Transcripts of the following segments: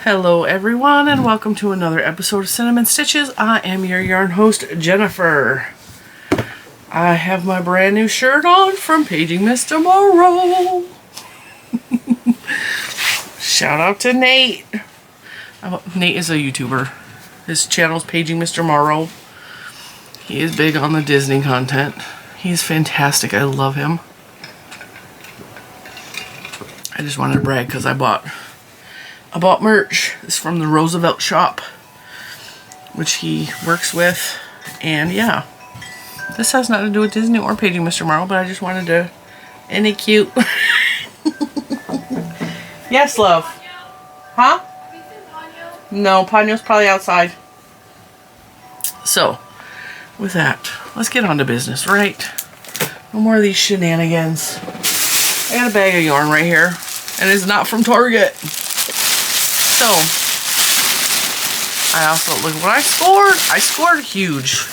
Hello everyone and welcome to another episode of Cinnamon Stitches. I am your yarn host, Jennifer. I have my brand new shirt on from Paging Mr. Morrow. Shout out to Nate. Nate is a YouTuber. His channel is Paging Mr. Morrow. He is big on the Disney content. He's fantastic. I love him. I just wanted to brag because I bought merch. It's from the Roosevelt shop, which he works with, and yeah, this has nothing to do with Disney or Paging Mr. Morrow, but I just wanted to. Isn't it cute? Yes, love. Huh? No, Ponyo's probably outside. So, with that, let's get on to business, right? No more of these shenanigans. I got a bag of yarn right here, and it's not from Target. So, I also, look what I scored. I scored huge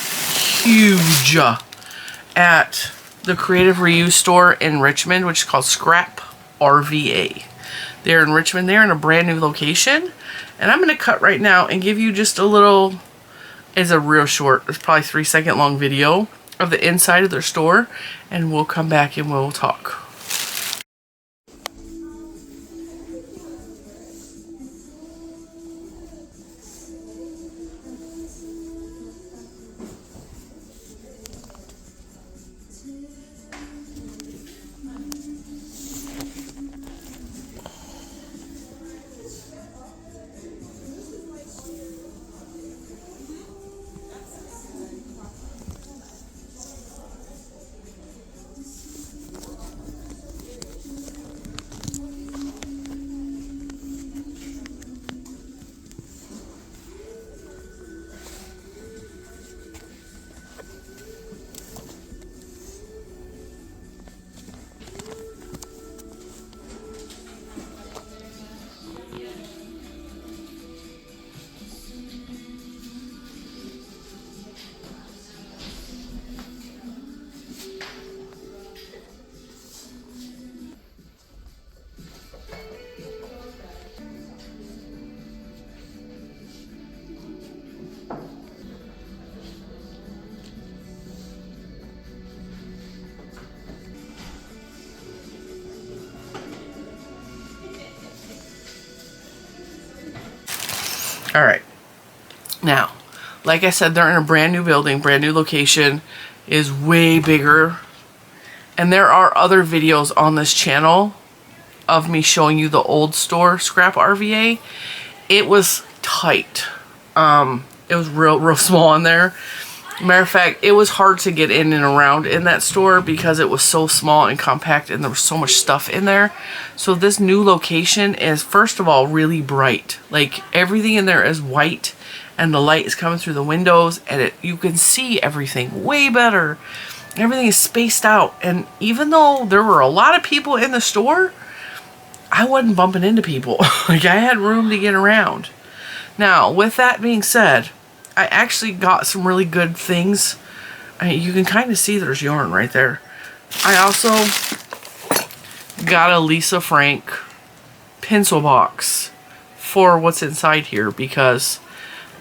at the Creative Reuse store in Richmond, which is called Scrap RVA. They're in Richmond. They're in a brand new location. And I'm going to cut right now and give you just a little, it's a real short, it's probably 3-second long video of the inside of their store. And we'll come back and we'll talk. All right, now, like I said, they're in a brand new building, brand new location, is way bigger. And there are other videos on this channel of me showing you the old store, Scrap RVA. It was tight. It was real small in there. Matter of fact, it was hard to get in and around in that store because it was so small and compact and there was so much stuff in there. So this new location is, first of all, really bright. Like, everything in there is white and the light is coming through the windows and you can see everything way better. Everything is spaced out, and even though there were a lot of people in the store, I wasn't bumping into people. Like, I had room to get around. Now, with that being said, I actually got some really good things. I mean, you can kind of see there's yarn right there. I also got a Lisa Frank pencil box for what's inside here because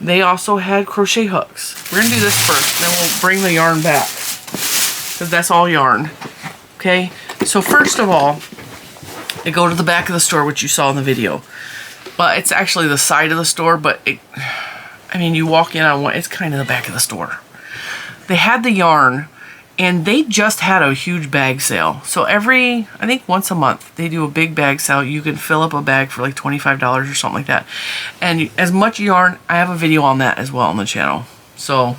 they also had crochet hooks. We're going to do this first, then we'll bring the yarn back because that's all yarn. Okay, so first of all, I go to the back of the store, which you saw in the video. But it's actually the side of the store, but I mean, you walk in on one, it's kind of the back of the store. They had the yarn, and they just had a huge bag sale. So I think once a month, they do a big bag sale. You can fill up a bag for like $25 or something like that. And as much yarn, I have a video on that as well on the channel. So,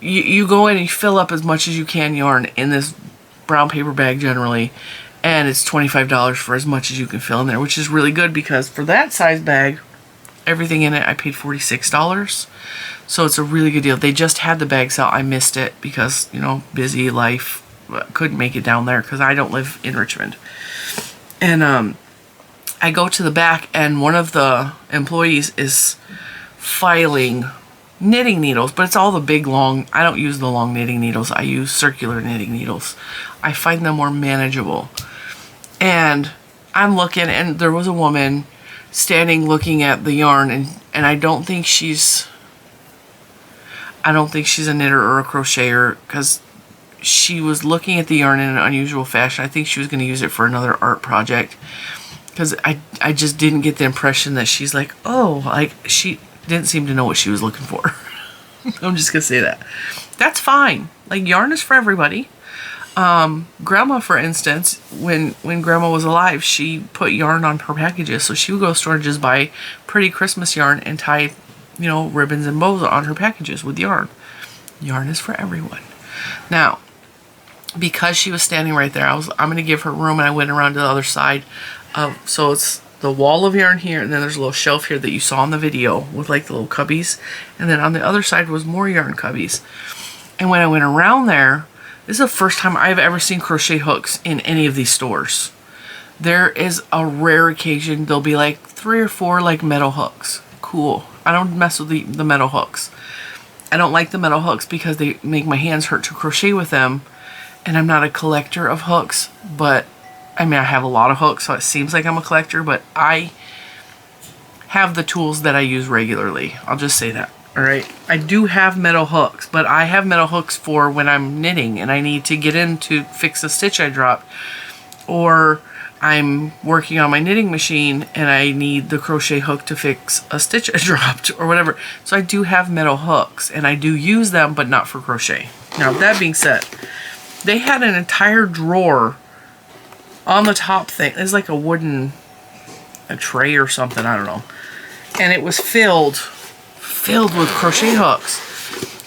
you go in and you fill up as much as you can yarn in this brown paper bag generally. And it's $25 for as much as you can fill in there, which is really good because for that size bag, everything in it, I paid $46. So it's a really good deal. They just had the bag sale. I missed it because, you know, busy life. Couldn't make it down there because I don't live in Richmond. And I go to the back and one of the employees is filing knitting needles, but it's all the big long, I don't use the long knitting needles. I use circular knitting needles. I find them more manageable. And I'm looking, and there was a woman standing looking at the yarn, and I don't think she's a knitter or a crocheter, because she was looking at the yarn in an unusual fashion. I think she was going to use it for another art project, because I just didn't get the impression that she's like, oh, like, she didn't seem to know what she was looking for. I'm just going to say that. That's fine. Like, yarn is for everybody. Grandma, for instance, when Grandma was alive, she put yarn on her packages. So she would go to the store and just buy pretty Christmas yarn and tie, you know, ribbons and bows on her packages with yarn. Yarn is for everyone. Now, because she was standing right there, I'm going to give her room, and I went around to the other side. So it's the wall of yarn here, and then there's a little shelf here that you saw in the video with like the little cubbies. And then on the other side was more yarn cubbies. And when I went around there, this is the first time I've ever seen crochet hooks in any of these stores. There is a rare occasion there'll be like 3 or 4 like metal hooks. Cool. I don't mess with the metal hooks. I don't like the metal hooks because they make my hands hurt to crochet with them. And I'm not a collector of hooks, but I mean, I have a lot of hooks, so it seems like I'm a collector, but I have the tools that I use regularly. I'll just say that. All right, I do have metal hooks, but I have metal hooks for when I'm knitting and I need to get in to fix a stitch I dropped, or I'm working on my knitting machine and I need the crochet hook to fix a stitch I dropped or whatever. So I do have metal hooks and I do use them, but not for crochet. Now, that being said, they had an entire drawer on the top thing. It's like a tray or something, I don't know. And it was filled with crochet hooks.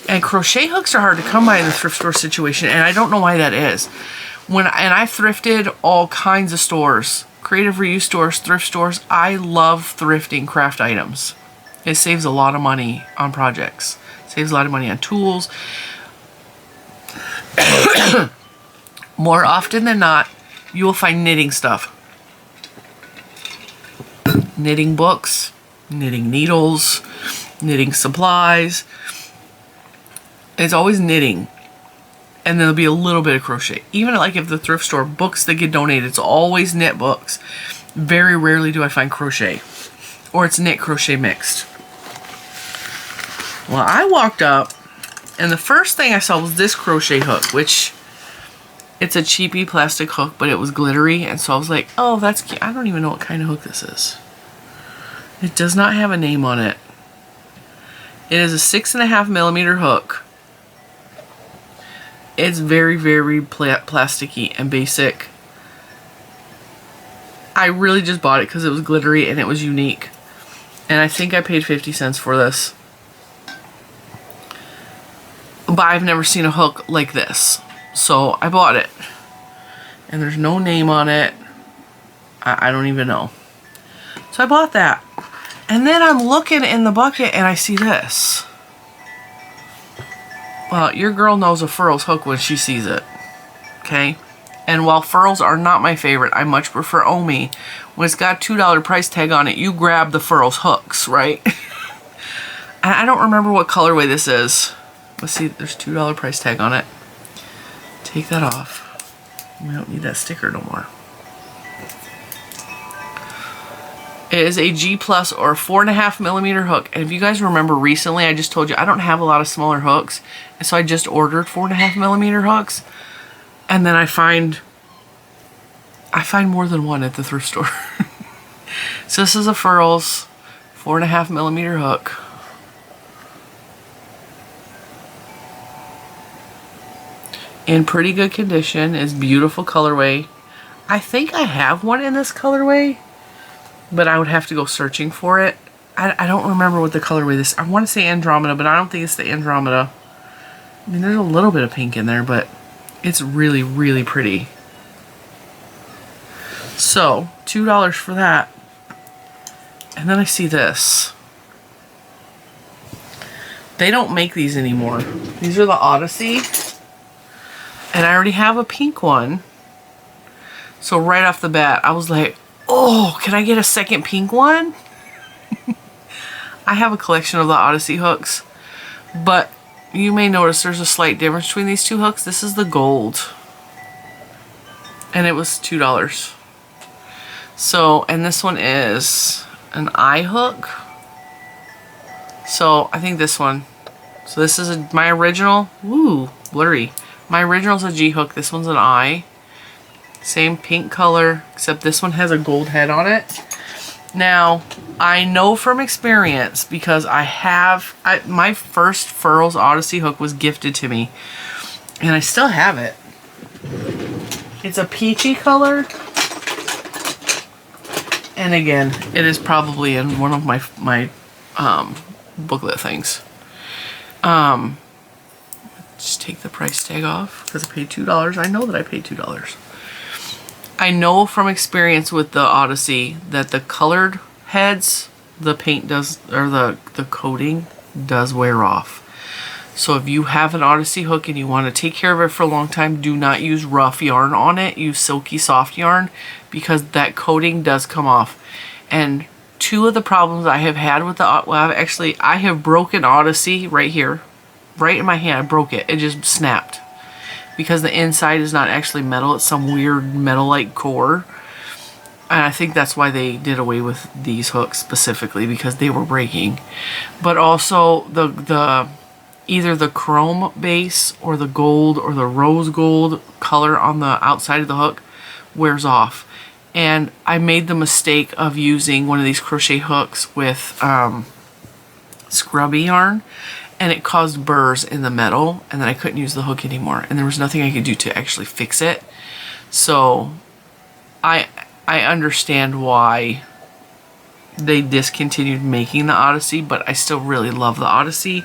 And crochet hooks are hard to come by in the thrift store situation, and I don't know why that is. I thrifted all kinds of stores, creative reuse stores, thrift stores. I love thrifting craft items. It saves a lot of money on projects. Saves a lot of money on tools. More often than not, you will find knitting stuff. Knitting books, knitting needles, knitting supplies. It's always knitting. And there'll be a little bit of crochet. Even like if the thrift store books that get donated, it's always knit books. Very rarely do I find crochet. Or it's knit crochet mixed. Well, I walked up and the first thing I saw was this crochet hook, which it's a cheapy plastic hook, but it was glittery. And so I was like, oh, that's cute. I don't even know what kind of hook this is. It does not have a name on it. It is a 6.5mm hook. It's very, very plasticky and basic. I really just bought it because it was glittery and it was unique. And I think I paid 50 cents for this. But I've never seen a hook like this. So I bought it. And there's no name on it. I don't even know. So I bought that. And then I'm looking in the bucket and I see this. Well, your girl knows a Furls hook when she sees it. Okay? And while Furls are not my favorite, I much prefer Omi. When it's got a $2 price tag on it, you grab the Furls hooks, right? And I don't remember what colorway this is. Let's see, there's a $2 price tag on it. Take that off. We don't need that sticker no more. It is a G plus or 4.5mm hook. And if you guys remember recently, I just told you I don't have a lot of smaller hooks. And so I just ordered 4.5mm hooks. And then I find more than one at the thrift store. So this is a Furls 4.5mm hook. In pretty good condition. It's beautiful colorway. I think I have one in this colorway, but I would have to go searching for it. I don't remember what the colorway this. I want to say Andromeda, but I don't think it's the Andromeda. I mean, there's a little bit of pink in there, but it's really, really pretty. So, $2 for that. And then I see this. They don't make these anymore. These are the Odyssey. And I already have a pink one. So right off the bat, I was like, oh, can I get a second pink one? I have a collection of the Odyssey hooks. But you may notice there's a slight difference between these two hooks. This is the gold. And it was $2. So, and this one is an eye hook. So I think this one. So this is my original. Ooh, blurry. My original is a G hook. This one's an eye. Same pink color, except this one has a gold head on it. Now, I know from experience, because my first Furls Odyssey hook was gifted to me, and I still have it. It's a peachy color, and again, it is probably in one of my booklet things. Just take the price tag off because I paid $2. I know that I paid $2. I know from experience with the Odyssey that the colored heads, the paint does, or the coating does wear off. So if you have an Odyssey hook and you want to take care of it for a long time, do not use rough yarn on it. Use silky soft yarn, because that coating does come off. And two of the problems I have had with the, I have broken Odyssey right here, right in my hand. I broke it. It just snapped. Because the inside is not actually metal, it's some weird metal-like core. And I think that's why they did away with these hooks specifically, because they were breaking. But also the either the chrome base or the gold or the rose gold color on the outside of the hook wears off. And I made the mistake of using one of these crochet hooks with scrubby yarn, and it caused burrs in the metal, and then I couldn't use the hook anymore, and there was nothing I could do to actually fix it. So I understand why they discontinued making the Odyssey, but I still really love the Odyssey,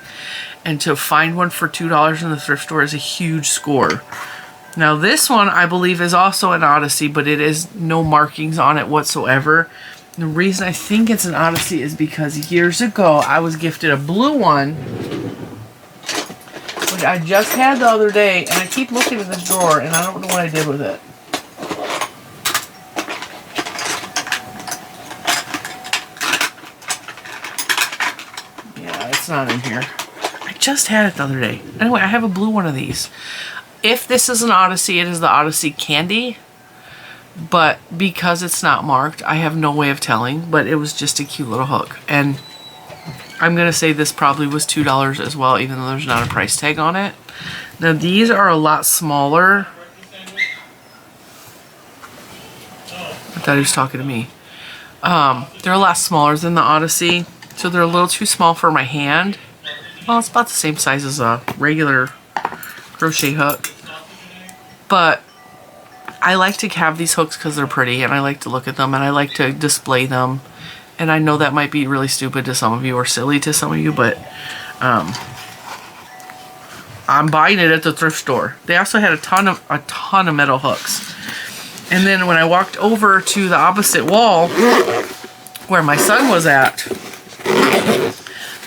and to find one for $2 in the thrift store is a huge score. Now this one I believe is also an Odyssey, but it is no markings on it whatsoever. The reason I think it's an Odyssey is because years ago I was gifted a blue one, which I just had the other day, and I keep looking in this drawer and I don't know what I did with it. Yeah, it's not in here. I just had it the other day. Anyway, I have a blue one of these. If this is an Odyssey, it is the Odyssey Candy. But because it's not marked, I have no way of telling, but it was just a cute little hook. And I'm going to say this probably was $2 as well, even though there's not a price tag on it. Now these are a lot smaller. I thought he was talking to me. They're a lot smaller than the Odyssey, so they're a little too small for my hand. Well, it's about the same size as a regular crochet hook. But I like to have these hooks because they're pretty, and I like to look at them, and I like to display them. And I know that might be really stupid to some of you or silly to some of you, but I'm buying it at the thrift store. They also had a ton of metal hooks. And then when I walked over to the opposite wall where my son was at,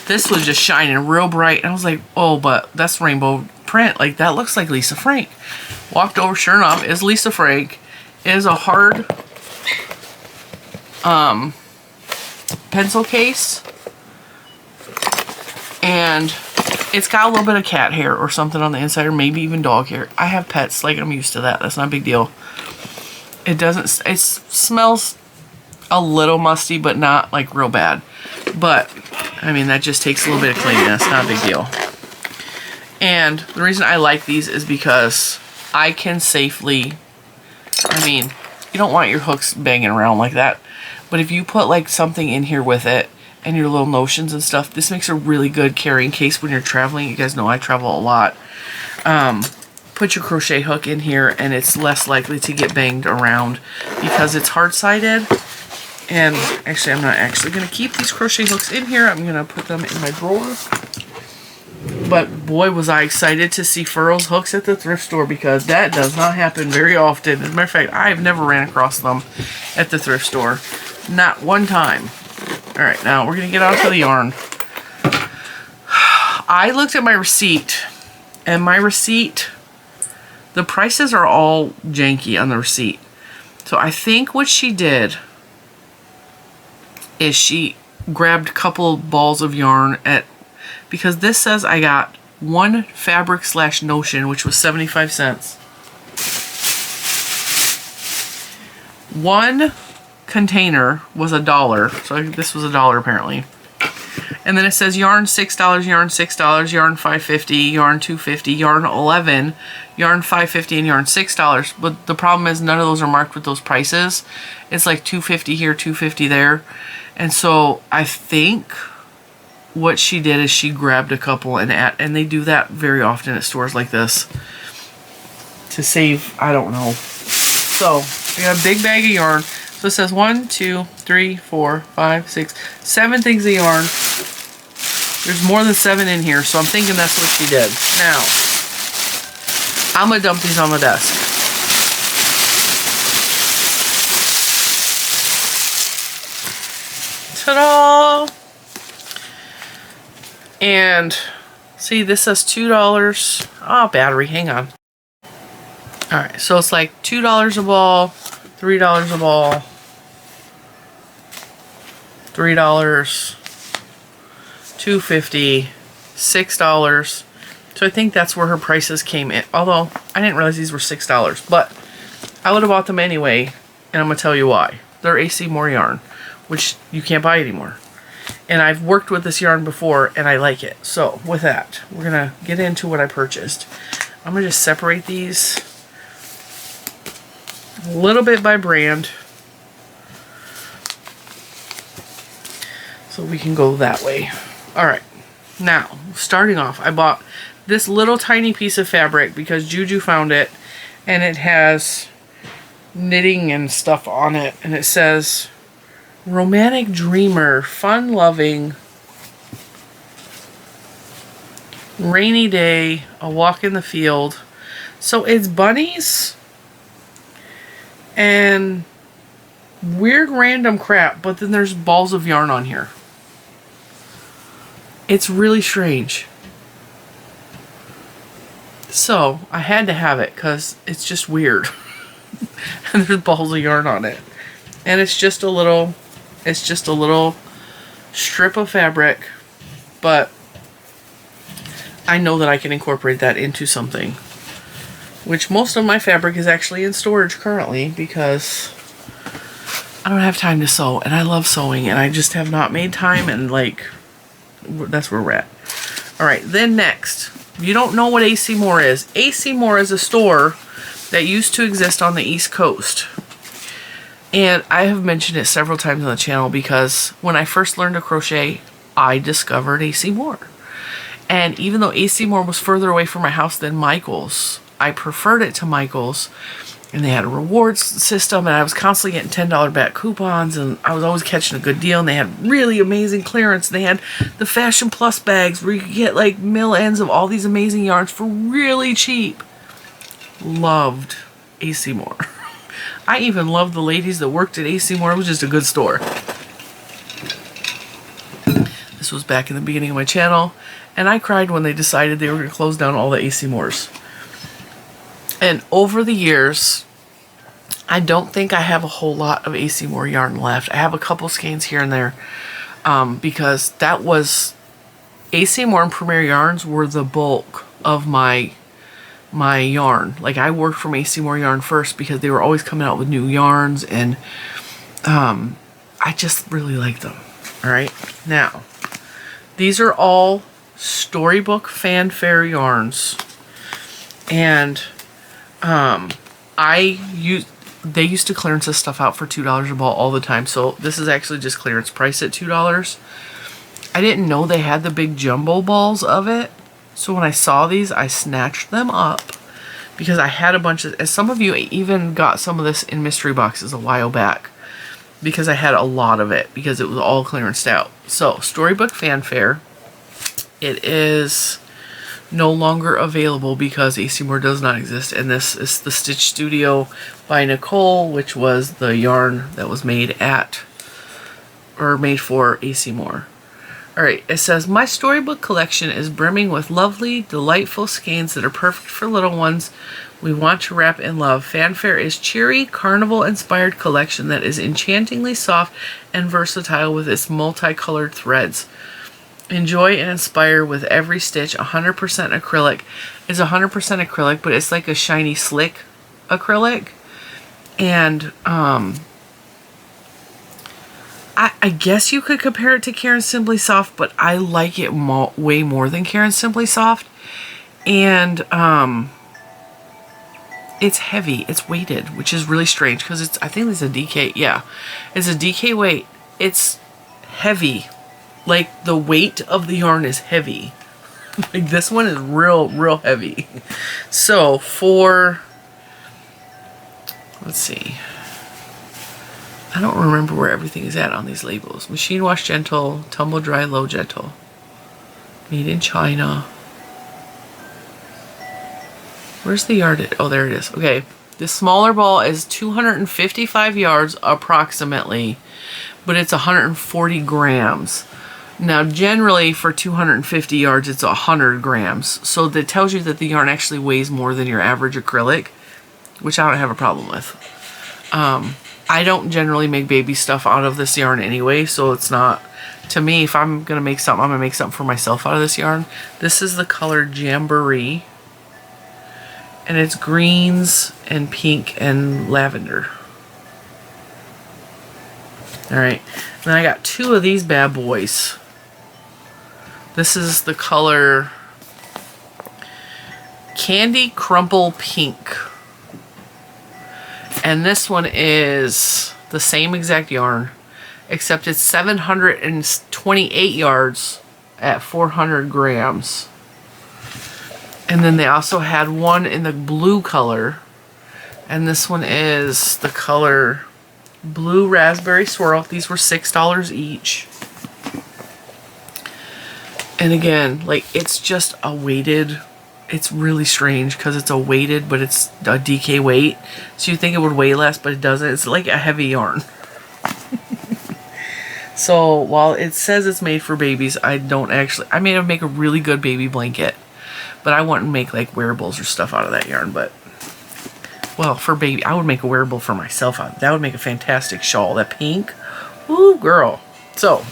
this was just shining real bright, and I was like, oh, but that's rainbow print. Like, that looks like Lisa Frank. Walked over, sure enough, is Lisa Frank. It is a hard pencil case, and it's got a little bit of cat hair or something on the inside, or maybe even dog hair. I have pets, like, I'm used to that. That's not a big deal. It smells a little musty, but not like real bad. But I mean, that just takes a little bit of cleanliness, not a big deal. And the reason I like these is because I can safely, I mean, you don't want your hooks banging around like that, but if you put like something in here with it and your little notions and stuff, this makes a really good carrying case when you're traveling. You guys know I travel a lot. Put your crochet hook in here and it's less likely to get banged around because it's hard-sided. And actually, I'm not actually going to keep these crochet hooks in here. I'm going to put them in my drawer. But boy, was I excited to see Furls hooks at the thrift store, because that does not happen very often. As a matter of fact, I've never ran across them at the thrift store. Not one time. Alright, now we're going to get on to the yarn. I looked at my receipt, and my receipt, the prices are all janky on the receipt. So I think what she did is she grabbed a couple balls of yarn because this says I got one fabric / notion, which was 75 cents. One container was $1. So this was $1 apparently. And then it says yarn $6, yarn $6, yarn $5.50, yarn $2.50, yarn $11, yarn $5.50, and yarn $6. But the problem is none of those are marked with those prices. It's like $2.50 here, $2.50 there. And so I think what she did is she grabbed a couple and they do that very often at stores like this to save, I don't know. So I got a big bag of yarn. So it says 1, 2, 3, 4, 5, 6, 7 things of yarn. There's more than 7 in here, so I'm thinking that's what she did. Now, I'm gonna dump these on the desk. Ta-da! And see, this says $2. Ah, battery, hang on. Alright, so it's like $2 a ball, $3 a ball, $3, $2.50, $6. So I think that's where her prices came in. Although I didn't realize these were $6, but I would have bought them anyway, and I'm gonna tell you why. They're AC Moore yarn, which you can't buy anymore. And I've worked with this yarn before and I like it. So with that, we're gonna get into what I purchased. I'm gonna just separate these a little bit by brand so we can go that way. Alright, now starting off, I bought this little tiny piece of fabric because Juju found it and it has knitting and stuff on it, and it says romantic dreamer, fun loving, rainy day, a walk in the field. So it's bunnies and weird random crap, but then there's balls of yarn on here. It's really strange. So I had to have it because it's just weird. And there's balls of yarn on it. And it's just a little strip of fabric, but I know that I can incorporate that into something. Which most of my fabric is actually in storage currently because I don't have time to sew, and I love sewing, and I just have not made time, and like, that's where we're at. Alright, then next, you don't know what AC Moore is. AC Moore is a store that used to exist on the East Coast. And I have mentioned it several times on the channel because when I first learned to crochet, I discovered AC Moore. And even though AC Moore was further away from my house than Michael's, I preferred it to Michael's. And they had a rewards system, and I was constantly getting $10 back coupons, and I was always catching a good deal, and they had really amazing clearance. They had the Fashion Plus bags where you could get like mill ends of all these amazing yarns for really cheap. Loved AC Moore. I even loved the ladies that worked at AC Moore. It was just a good store. This was back in the beginning of my channel, and I cried when they decided they were going to close down all the AC Moores. And over the years, I don't think I have a whole lot of AC Moore yarn left. I have a couple skeins here and there because that was AC Moore and Premier Yarns were the bulk of my yarn. Like, I worked from AC Moore yarn first because they were always coming out with new yarns, and I just really like them. All right, now these are all Storybook Fanfare yarns, and they used to clearance this stuff out for $2 a ball all the time. So this is actually just clearance price at $2. I didn't know they had the big jumbo balls of it. So when I saw these, I snatched them up because I had a bunch of, as some of you even got some of this in mystery boxes a while back because I had a lot of it because it was all clearanced out. So Storybook Fanfare, it is no longer available because AC Moore does not exist, and this is the Stitch Studio by Nicole, which was the yarn that was made for AC Moore. Alright, it says, my storybook collection is brimming with lovely, delightful skeins that are perfect for little ones we want to wrap in love. Fanfare is cheery, carnival-inspired collection that is enchantingly soft and versatile with its multicolored threads. Enjoy and inspire with every stitch. 100% acrylic. It's 100% acrylic, but it's like a shiny, slick acrylic. And I guess you could compare it to Caron Simply Soft, but I like it way more than Caron Simply Soft. And it's heavy, it's weighted, which is really strange because it's, I think it's a DK, yeah. It's a DK weight. It's heavy. Like the weight of the yarn is heavy. Like this one is real heavy. So for, let's see. I don't remember where everything is at on these labels. Machine wash gentle, tumble dry low gentle. Made in China. Where's the yard? Oh, there it is. Okay. This smaller ball is 255 yards approximately, but it's 140 grams. Now, generally for 250 yards, it's 100 grams. So that tells you that the yarn actually weighs more than your average acrylic, which I don't have a problem with. I don't generally make baby stuff out of this yarn anyway, so it's not, to me, if I'm going to make something, I'm going to make something for myself out of this yarn. This is the color Jamboree, and it's greens and pink and lavender. Alright, then I got two of these bad boys. This is the color Candy Crumple Pink. And this one is the same exact yarn, except it's 728 yards at 400 grams. And then they also had one in the blue color. And this one is the color Blue Raspberry Swirl. These were $6 each. And again, like, it's just a weighted, it's really strange because it's a weighted, but it's a DK weight. So you think it would weigh less, but it doesn't. It's like a heavy yarn. So while it says it's made for babies, I don't actually, I mean, it would make a really good baby blanket, but I wouldn't make like wearables or stuff out of that yarn. But, well, for baby, I would make a wearable for myself out. That would make a fantastic shawl. That pink, ooh, girl. So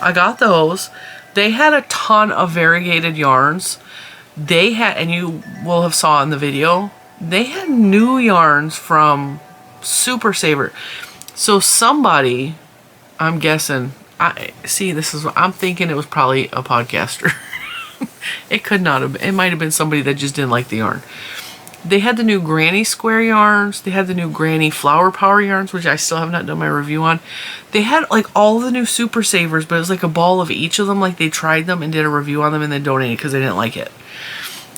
I got those. They had a ton of variegated yarns. They had, and you will have saw in the video, they had new yarns from Super Saver. So somebody, I'm guessing, this is what I'm thinking, it was probably a podcaster. It could not have been. It might have been somebody that just didn't like the yarn. They had the new Granny Square yarns. They had the new Granny Flower Power yarns, which I still have not done my review on. They had like all the new Super Savers, but it was like a ball of each of them. Like they tried them and did a review on them and then donated because they didn't like it.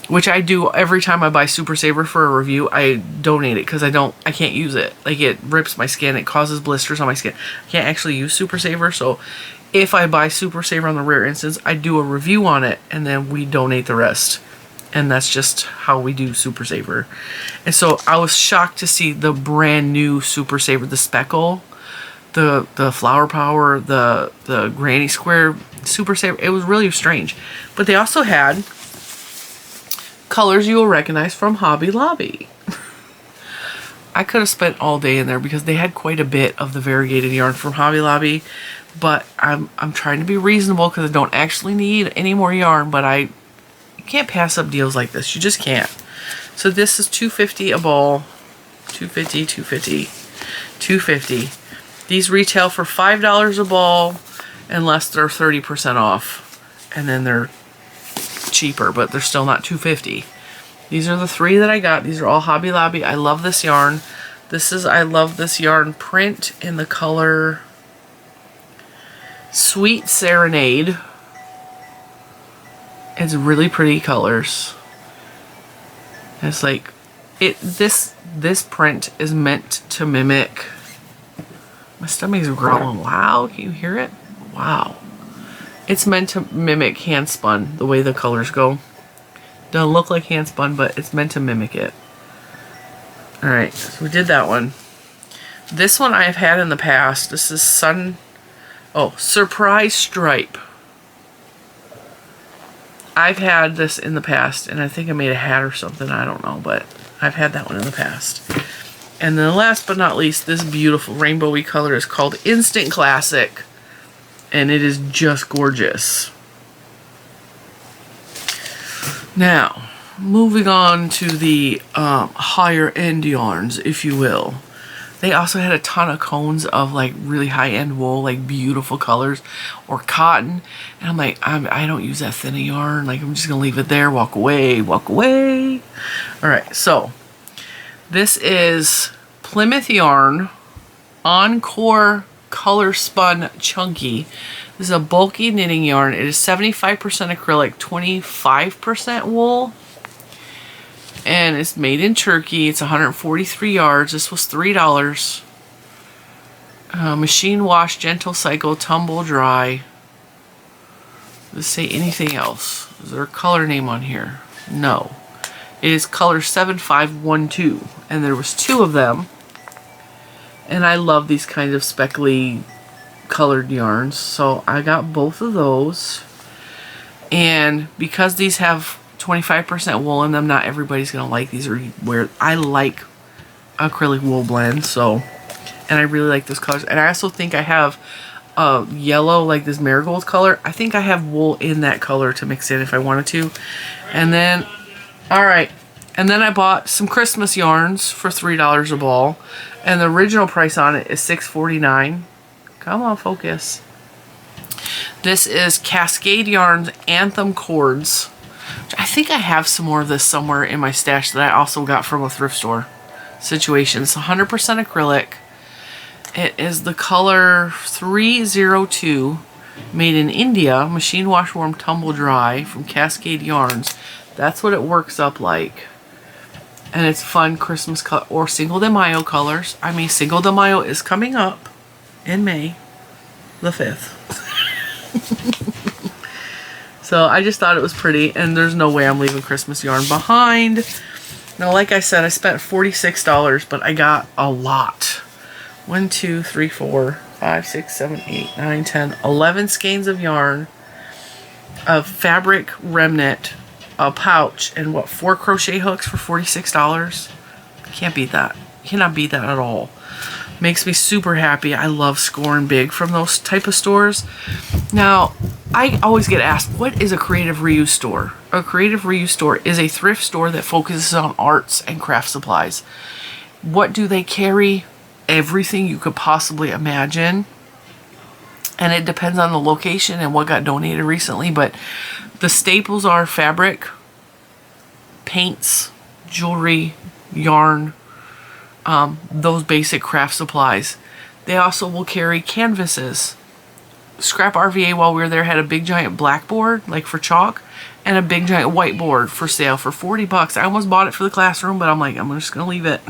Which I do every time I buy Super Saver for a review. I donate it because I can't use it. Like it rips my skin. It causes blisters on my skin. I can't actually use Super Saver. So if I buy Super Saver on the rare instance, I do a review on it and then we donate the rest. And that's just how we do Super Saver. And so I was shocked to see the brand new Super Saver, the Speckle, the Flower Power, the Granny Square Super Saver. It was really strange. But they also had colors you will recognize from Hobby Lobby. I could have spent all day in there because they had quite a bit of the variegated yarn from Hobby Lobby. But I'm trying to be reasonable because I don't actually need any more yarn, but you can't pass up deals like this. You just can't. So this is $2.50 a ball. $2.50, $2.50, $2.50. These retail for $5 a ball unless they're 30% off. And then they're cheaper, but they're still not $2.50. These are the three that I got. These are all Hobby Lobby. I love this yarn. I love this yarn print in the color Sweet Serenade. It's really pretty colors. It's like this print is meant to mimic. My stomach's growling. Wow, can you hear it? Wow. It's meant to mimic hand spun, the way the colors go. Doesn't look like hand spun, but it's meant to mimic it. Alright, so we did that one. This one I have had in the past. This is Surprise Stripe. I've had this in the past, and I think I made a hat or something, I don't know, but I've had that one in the past. And then last but not least, this beautiful rainbowy color is called Instant Classic, and it is just gorgeous. Now, moving on to the higher end yarns, if you will. They also had a ton of cones of like really high-end wool, like beautiful colors, or cotton. And I'm like, I don't use that thin of yarn. Like, I'm just gonna leave it there, walk away, walk away. All right, so this is Plymouth Yarn Encore Color Spun Chunky. This is a bulky knitting yarn. It is 75% acrylic, 25% wool. And it's made in Turkey. It's 143 yards. This was $3. Machine wash, gentle cycle, tumble dry. Does it say anything else? Is there a color name on here? No. It is color 7512. And there was 2 of them. And I love these kinds of speckly colored yarns. So I got both of those. And because these have 25% wool in them, not everybody's gonna like these or wear. I like acrylic wool blend, so, and I really like those colors. And I also think I have yellow, like this marigold color. I think I have wool in that color to mix in if I wanted to. And then, all right, and then I bought some Christmas yarns for $3 a ball, and the original price on it is $6.49. Come on, focus. This is Cascade Yarns Anthem Cords. I think I have some more of this somewhere in my stash that I also got from a thrift store situation. It's 100% acrylic. It is the color 302, made in India, machine wash, warm, tumble dry from Cascade Yarns. That's what it works up like. And it's fun Christmas color or Cinco de Mayo colors. I mean, Cinco de Mayo is coming up in May the 5th. So I just thought it was pretty, and there's no way I'm leaving Christmas yarn behind. Now, like I said, I spent $46, but I got a lot. 1, 2, 3, 4, 5, 6, 7, 8, 9, 10, 11 skeins of yarn, of fabric remnant, a pouch, and what, 4 crochet hooks for $46? Can't beat that. Cannot beat that at all. Makes me super happy. I love scoring big from those type of stores. Now, I always get asked, what is a creative reuse store? A creative reuse store is a thrift store that focuses on arts and craft supplies. What do they carry? Everything you could possibly imagine. And it depends on the location and what got donated recently, but the staples are fabric, paints, jewelry, yarn, those basic craft supplies. They also will carry canvases. Scrap RVA, while we were there, had a big giant blackboard, like for chalk, and a big giant whiteboard for sale for $40. I almost bought it for the classroom, but I'm like, I'm just gonna leave it.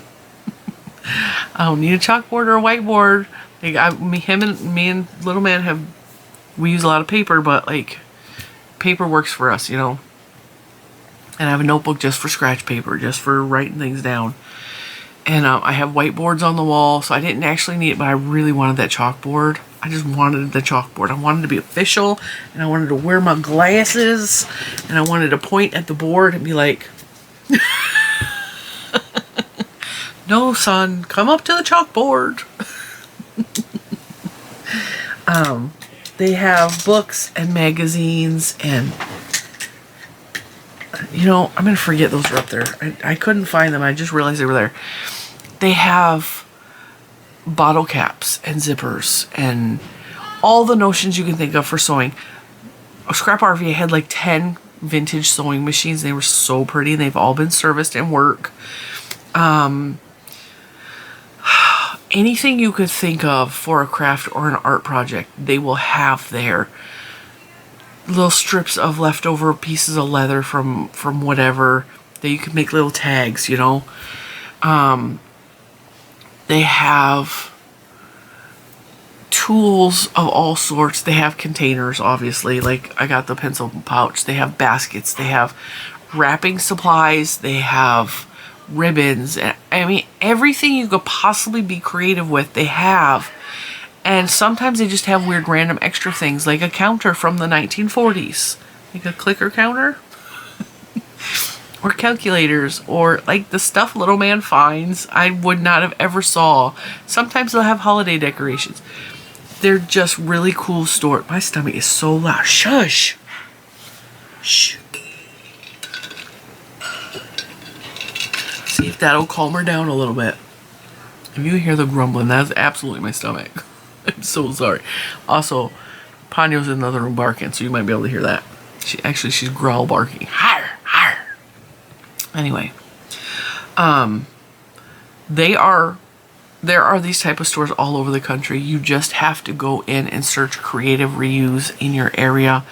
I don't need a chalkboard or a whiteboard. Like, me and little man we use a lot of paper, but like, paper works for us, you know. And I have a notebook just for scratch paper, just for writing things down. And I have whiteboards on the wall, so I didn't actually need it, but I really wanted that chalkboard. I just wanted the chalkboard. I wanted to be official, and I wanted to wear my glasses, and I wanted to point at the board and be like, no, son, come up to the chalkboard. They have books and magazines, and you know, I'm gonna forget those are up there. I couldn't find them. I just realized they were there. They have bottle caps and zippers and all the notions you can think of for sewing. Scrap RVA had like 10 vintage sewing machines. They were so pretty, and they've all been serviced and work. Anything you could think of for a craft or an art project, they will have there. Little strips of leftover pieces of leather from whatever that you could make little tags, you know. They have tools of all sorts. They have containers, obviously, like I got the pencil pouch. They have baskets. They have wrapping supplies. They have ribbons. I mean, everything you could possibly be creative with, they have. And sometimes they just have weird random extra things, like a counter from the 1940s, like a clicker counter. Or calculators, or like the stuff little man finds I would not have ever saw. Sometimes they'll have holiday decorations. They're just really cool store. My stomach is so loud. Shush. Shh. See if that'll calm her down a little bit. If you hear the grumbling, that's absolutely my stomach. I'm so sorry. Also, Ponyo's in the other room barking, so you might be able to hear that. She's growl barking. Har, har. Anyway, there are these type of stores all over the country. You just have to go in and search creative reuse in your area,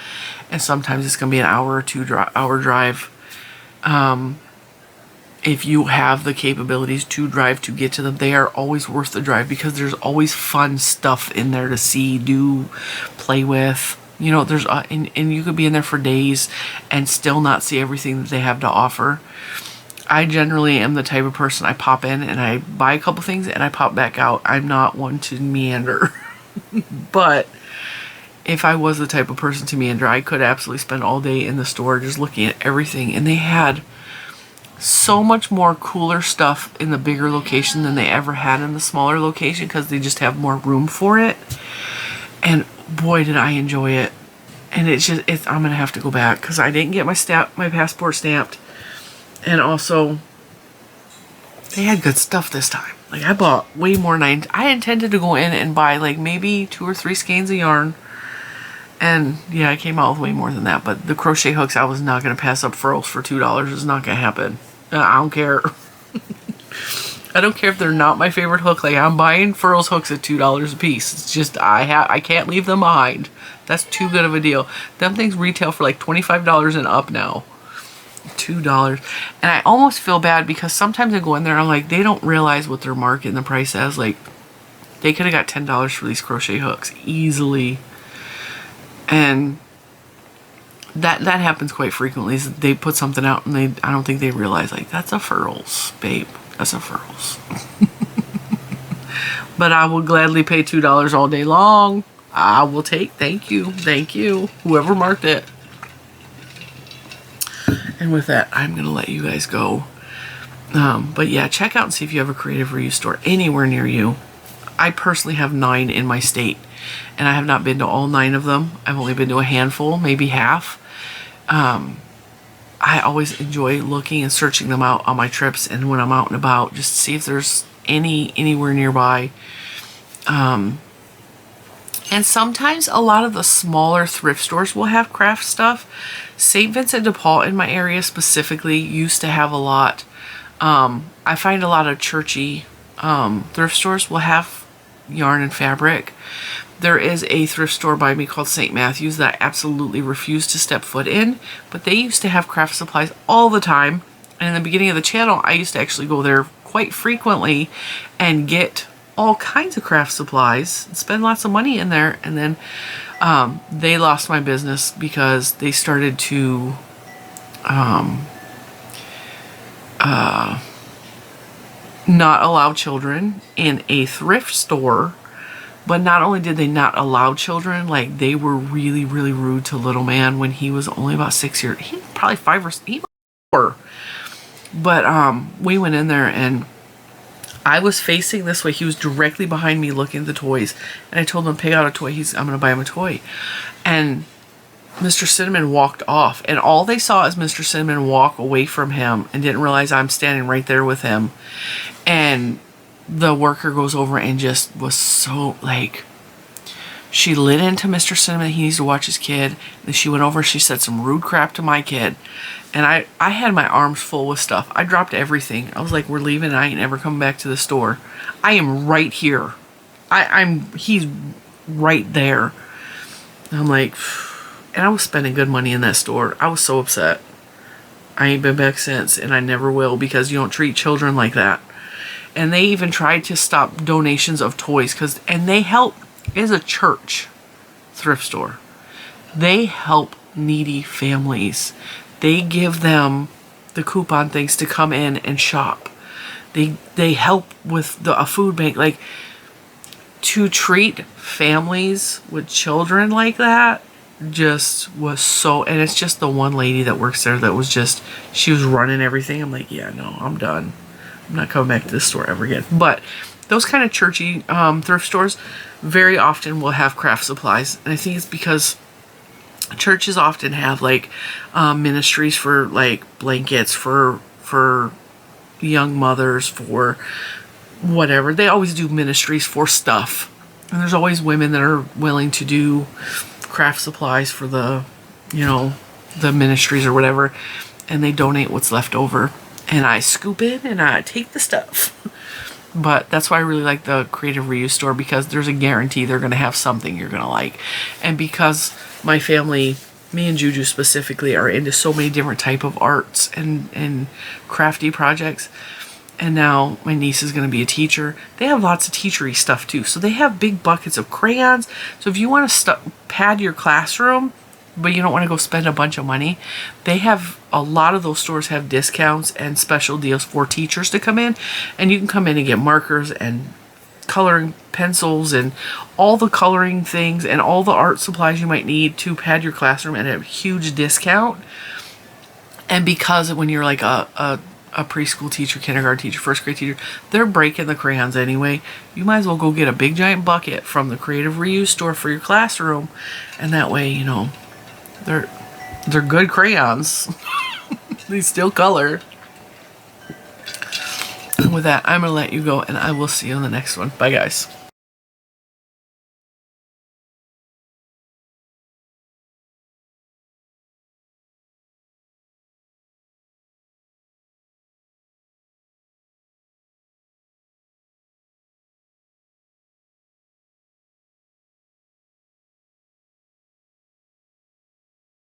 and sometimes it's gonna be an hour or 2 hour drive. If you have the capabilities to drive to get to them, they are always worth the drive because there's always fun stuff in there to see, do, play with. You know, there's and you could be in there for days and still not see everything that they have to offer. I generally am the type of person, I pop in and I buy a couple things and I pop back out. I'm not one to meander. But if I was the type of person to meander, I could absolutely spend all day in the store just looking at everything. And they had so much more cooler stuff in the bigger location than they ever had in the smaller location because they just have more room for it. And boy, did I enjoy it. And I'm gonna have to go back because I didn't get my passport stamped. And also, they had good stuff this time. Like, I bought way more than I intended to go in and buy like maybe 2 or 3 skeins of yarn. And yeah, I came out with way more than that. But the crochet hooks, I was not going to pass up Furls for $2. It's not going to happen. I don't care. I don't care if they're not my favorite hook. Like, I'm buying Furls hooks at $2 a piece. It's just, I can't leave them behind. That's too good of a deal. Them things retail for like $25 and up now. $2. And I almost feel bad because sometimes I go in there and I'm like, they don't realize what they're marking the price as. Like, they could have got $10 for these crochet hooks easily. And that happens quite frequently. Is they put something out and I don't think they realize, like, that's a Furls, babe. That's a Furls. But I will gladly pay $2 all day long. I will take, thank you, whoever marked it. And with that, I'm going to let you guys go. But yeah, check out and see if you have a creative reuse store anywhere near you. I personally have 9 in my state, and I have not been to all 9 of them. I've only been to a handful, maybe half. I always enjoy looking and searching them out on my trips and when I'm out and about, just to see if there's anywhere nearby. And sometimes a lot of the smaller thrift stores will have craft stuff. St. Vincent de Paul in my area specifically used to have a lot. I find a lot of churchy thrift stores will have yarn and fabric. There is a thrift store by me called St. Matthew's that I absolutely refuse to step foot in, but they used to have craft supplies all the time. And in the beginning of the channel, I used to actually go there quite frequently and get all kinds of craft supplies and spend lots of money in there. And then they lost my business because they started to not allow children in a thrift store. But not only did they not allow children, like, they were really, really rude to little man when he was only about 6 years. He was probably 5 or 4. But we went in there and I was facing this way. He was directly behind me looking at the toys. And I told him, pick out a toy. I'm going to buy him a toy. And Mr. Cinnamon walked off. And all they saw is Mr. Cinnamon walk away from him and didn't realize I'm standing right there with him. And the worker goes over and just was so, like, she lit into Mr. Cinnamon. He needs to watch his kid. Then she went over, she said some rude crap to my kid. And I had my arms full with stuff. I dropped everything. I was like, we're leaving. I ain't never coming back to the store. I am right here. He's right there. And I'm like, and I was spending good money in that store. I was so upset. I ain't been back since, and I never will, because you don't treat children like that. And they even tried to stop donations of toys and they help, as a church thrift store, they help needy families. They give them the coupon things to come in and shop. They help with a food bank. Like, to treat families with children like that just was so, and it's just the one lady that works there that was just, she was running everything. I'm like, yeah, no, I'm done. I'm not coming back to this store ever again. But those kind of churchy thrift stores very often will have craft supplies. And I think it's because churches often have, like, ministries for, like, blankets for young mothers, for whatever. They always do ministries for stuff. And there's always women that are willing to do craft supplies for the, you know, the ministries or whatever. And they donate what's left over. And I scoop in and I take the stuff. But that's why I really like the Creative Reuse store, because there's a guarantee they're going to have something you're going to like. And because my family, me and Juju specifically, are into so many different type of arts and crafty projects. And now my niece is going to be a teacher. They have lots of teachery stuff too. So they have big buckets of crayons. So if you want to pad your classroom, but you don't want to go spend a bunch of money, they have, a lot of those stores have discounts and special deals for teachers to come in. And you can come in and get markers and coloring pencils and all the coloring things and all the art supplies you might need to pad your classroom at a huge discount. And because when you're like a preschool teacher, kindergarten teacher, first grade teacher, they're breaking the crayons anyway. You might as well go get a big giant bucket from the Creative Reuse store for your classroom. And that way, you know, they're good crayons. They still color. And with that, I'm going to let you go, and I will see you in the next one. Bye, guys.